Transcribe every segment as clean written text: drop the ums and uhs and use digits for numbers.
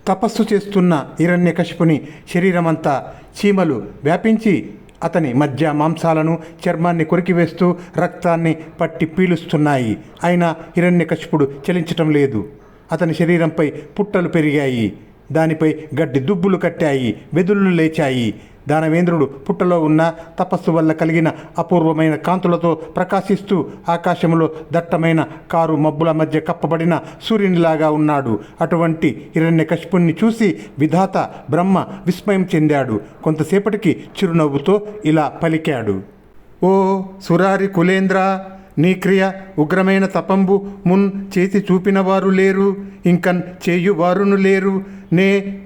తపస్సు చేస్తున్న హిరణ్యకశిపుని శరీరమంతా చీమలు వ్యాపించి అతని మధ్య మాంసాలను చర్మాన్ని కొరికివేస్తూ రక్తాన్ని పట్టి పీలుస్తున్నాయి. అయినా హిరణ్యకశిపుడు చలించటం లేదు. అతని శరీరంపై పుట్టలు పెరిగాయి, దానిపై గడ్డి దుబ్బులు కట్టాయి, వెదుళ్ళు లేచాయి. దానవేంద్రుడు పుట్టలో ఉన్న తపస్సు వల్ల కలిగిన అపూర్వమైన కాంతులతో ప్రకాశిస్తూ ఆకాశంలో దట్టమైన కారు మబ్బుల మధ్య కప్పబడిన సూర్యునిలాగా ఉన్నాడు. అటువంటి హిరణ్యకశిపుణ్ణి చూసి విధాత బ్రహ్మ విస్మయం చెందాడు. కొంతసేపటికి చిరునవ్వుతో ఇలా పలికాడు: ఓ సురారి కులేంద్ర, నీ క్రియ ఉగ్రమైన తపంబు మున్ చేసి చూపినవారు లేరు, ఇంకన్ చేయువారును లేరు.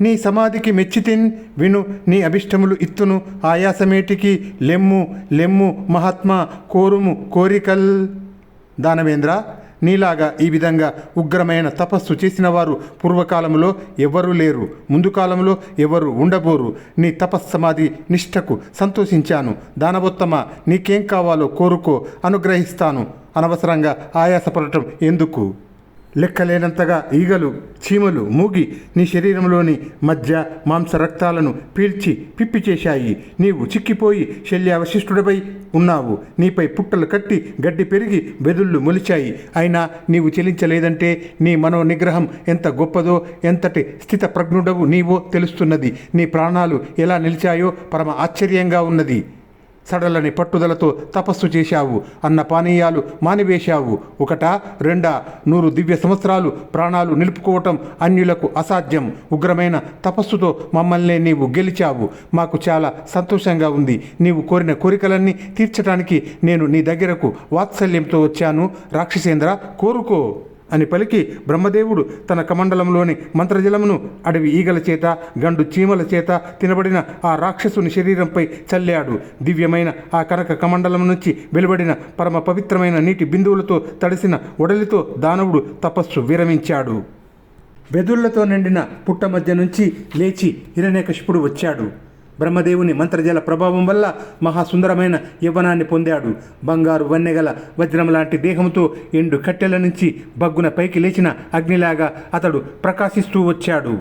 నీ సమాధికి మెచ్చితిన్, విను నీ అభిష్టములు ఇత్తును ఆయాసమేటికి. లెమ్ము లెమ్ము మహాత్మా, కోరుము కోరికల్. దానవేంద్ర, నీలాగా ఈ విధంగా ఉగ్రమైన తపస్సు చేసిన వారు పూర్వకాలంలో ఎవరూ లేరు, ముందు కాలంలో ఎవరు ఉండబోరు. నీ తపస్సమాధి నిష్ఠకు సంతోషించాను. దానవోత్తమ, నీకేం కావాలో కోరుకో, అనుగ్రహిస్తాను. అనవసరంగా ఆయాసపడటం ఎందుకు? లెక్కలేనంతగా ఈగలు చీమలు మూగి నీ శరీరంలోని మధ్య మాంస రక్తాలను పీల్చి పిప్పి చేశాయి. నీవు చిక్కిపోయి శల్యావశిష్ఠుడిపై ఉన్నావు. నీపై పుట్టలు కట్టి గడ్డి పెరిగి వెదుళ్ళు మొలిచాయి. అయినా నీవు చెలించలేదంటే నీ మనోనిగ్రహం ఎంత గొప్పదో, ఎంతటి స్థిత ప్రజ్ఞుడవు నీవో తెలుస్తున్నది. నీ ప్రాణాలు ఎలా నిలిచాయో పరమ ఆశ్చర్యంగా ఉన్నది. సడలని పట్టుదలతో తపస్సు చేశావు. అన్న పానీయాలు మానివేశావు. 1 2 100 దివ్య సంవత్సరాలు ప్రాణాలు నిలుపుకోవటం అన్యులకు అసాధ్యం. ఉగ్రమైన తపస్సుతో మమ్మల్ని నీవు గెలిచావు. మాకు చాలా సంతోషంగా ఉంది. నీవు కోరిన కోరికలన్నీ తీర్చడానికి నేను నీ దగ్గరకు వాత్సల్యంతో వచ్చాను. రాక్షసేంద్ర, కోరుకో అని పలికి బ్రహ్మదేవుడు తన కమండలంలోని మంత్రజలమును అడవి ఈగల చేత గండు చీమల చేత తినబడిన ఆ రాక్షసుని శరీరంపై చల్లాడు. దివ్యమైన ఆ కనక కమండలం నుంచి వెలువడిన పరమ పవిత్రమైన నీటి బిందువులతో తడిసిన ఒడలితో దానవుడు తపస్సు విరమించాడు. వెదుళ్లతో నిండిన పుట్ట మధ్య నుంచి లేచి హిరణ్యకశిపుడు వచ్చాడు. బ్రహ్మదేవుని మంత్రజల ప్రభావం వల్ల మహాసుందరమైన యవ్వనాన్ని పొందాడు. బంగారు వన్నెగల వజ్రం లాంటి దేహంతో ఎండు కట్టెల నుంచి బగ్గున పైకి లేచిన అగ్నిలాగా అతడు ప్రకాశిస్తూ వచ్చాడు.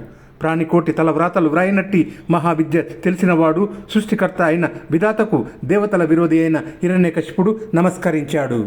ప్రాణికోటి తలవ్రాతలు వ్రాయినట్టి మహావిద్య తెలిసినవాడు, సృష్టికర్త అయిన విధాతకు దేవతల విరోధి అయిన హిరణ్యకశిపుడు నమస్కరించాడు.